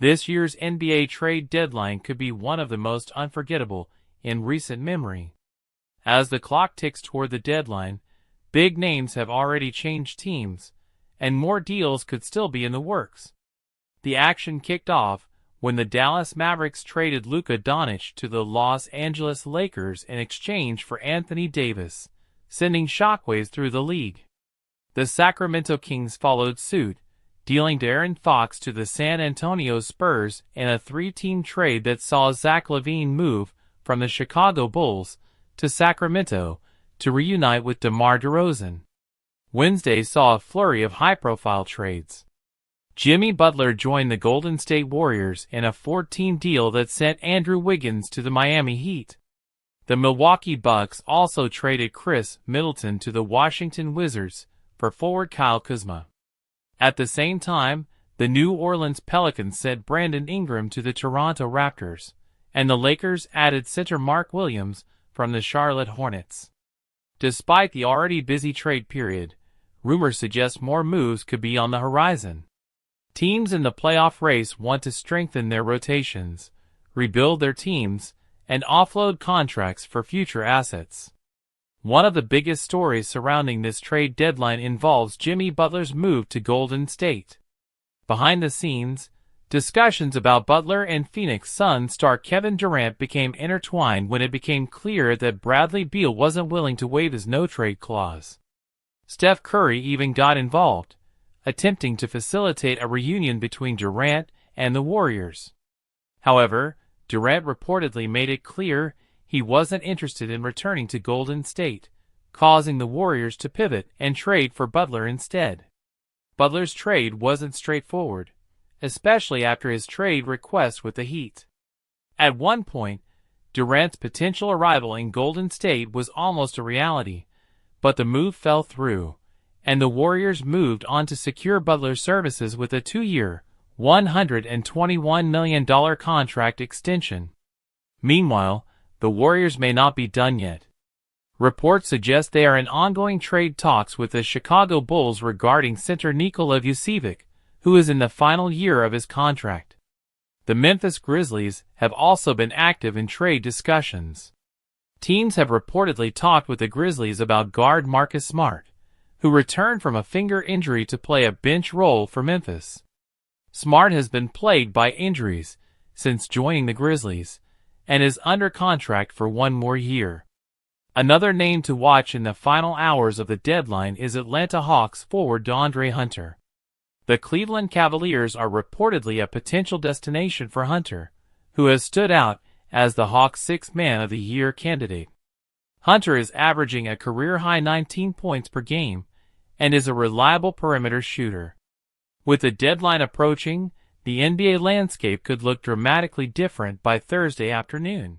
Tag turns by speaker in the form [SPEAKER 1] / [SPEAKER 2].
[SPEAKER 1] This year's NBA trade deadline could be one of the most unforgettable in recent memory. As the clock ticks toward the deadline, big names have already changed teams, and more deals could still be in the works. The action kicked off when the Dallas Mavericks traded Luka Doncic to the Los Angeles Lakers in exchange for Anthony Davis, sending shockwaves through the league. The Sacramento Kings followed suit, dealing De'Aaron Fox to the San Antonio Spurs in a three-team trade that saw Zach LaVine move from the Chicago Bulls to Sacramento to reunite with DeMar DeRozan. Wednesday saw a flurry of high-profile trades. Jimmy Butler joined the Golden State Warriors in a 4-team deal that sent Andrew Wiggins to the Miami Heat. The Milwaukee Bucks also traded Khris Middleton to the Washington Wizards for forward Kyle Kuzma. At the same time, the New Orleans Pelicans sent Brandon Ingram to the Toronto Raptors, and the Lakers added center Mark Williams from the Charlotte Hornets. Despite the already busy trade period, rumors suggest more moves could be on the horizon. Teams in the playoff race want to strengthen their rotations, rebuild their teams, and offload contracts for future assets. One of the biggest stories surrounding this trade deadline involves Jimmy Butler's move to Golden State. Behind the scenes, discussions about Butler and Phoenix Suns star Kevin Durant became intertwined when it became clear that Bradley Beal wasn't willing to waive his no-trade clause. Steph Curry even got involved, attempting to facilitate a reunion between Durant and the Warriors. However, Durant reportedly made it clear he wasn't interested in returning to Golden State, causing the Warriors to pivot and trade for Butler instead. Butler's trade wasn't straightforward, especially after his trade request with the Heat. At one point, Durant's potential arrival in Golden State was almost a reality, but the move fell through, and the Warriors moved on to secure Butler's services with a 2-year, $121 million contract extension. Meanwhile, the Warriors may not be done yet. Reports suggest they are in ongoing trade talks with the Chicago Bulls regarding center Nikola Vucevic, who is in the final year of his contract. The Memphis Grizzlies have also been active in trade discussions. Teams have reportedly talked with the Grizzlies about guard Marcus Smart, who returned from a finger injury to play a bench role for Memphis. Smart has been plagued by injuries since joining the Grizzlies, and is under contract for 1 more year. Another name to watch in the final hours of the deadline is Atlanta Hawks forward DeAndre Hunter. The Cleveland Cavaliers are reportedly a potential destination for Hunter, who has stood out as the Hawks' 6th Man of the Year candidate. Hunter is averaging a career-high 19 points per game and is a reliable perimeter shooter. With the deadline approaching, the NBA landscape could look dramatically different by Thursday afternoon.